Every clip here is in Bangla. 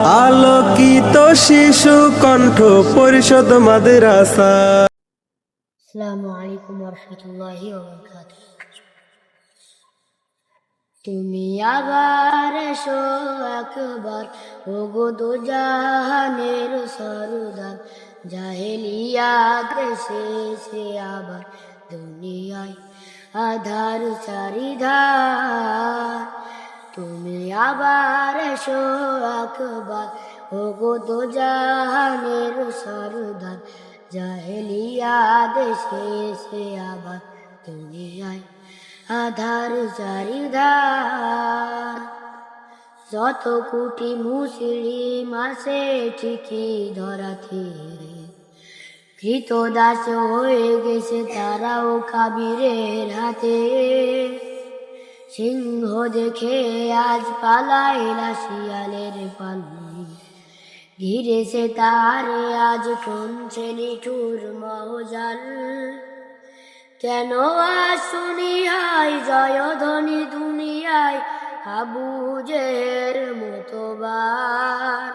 আলোকিত শিশু কণ্ঠ পরিষদ মাদ্রাসা। আসসালামু আলাইকুম ওয়া রাহমাতুল্লাহি ওয়া বারাকাতুহু। তুমি আবার এসো একবার, ওগো দো জাহানের সরদার। জাহেলিয়াত শেষে আবার দুনিয়ায় আধার চারিধার। তুমি আবার এসো একবার, ওগো দো জাহানের সরদার। জাহেলিয়াত শেষে আবার দুনিয়ায় আধার চারিধার। যত কোটি মুসলিম আছে ঠিকই ধরাতে, কৃতদাস হয়ে গেছে তারাও কাবিরের হাতে। সিংহ দেখে আজ পালাইলা শিয়ালের পালি, ঘিরেছে তারে আজ শুনছে নিঠুর মহজাল। কেন আজ শুনিয়াই জয়ধ্বনি দুনিয়ায় আবু জেহের মতবার।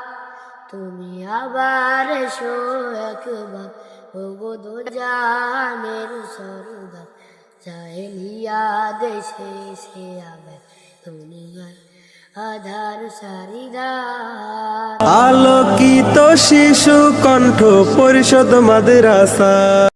তুমি আবার এসো একবার, ওগো দো জাহানের সরদার। জাহেলিয়াত শেষে আবার দুনিয়ায় আধার চারিধার। আলোকিত শিশু কণ্ঠ পরিষদ মাদ্রাসা।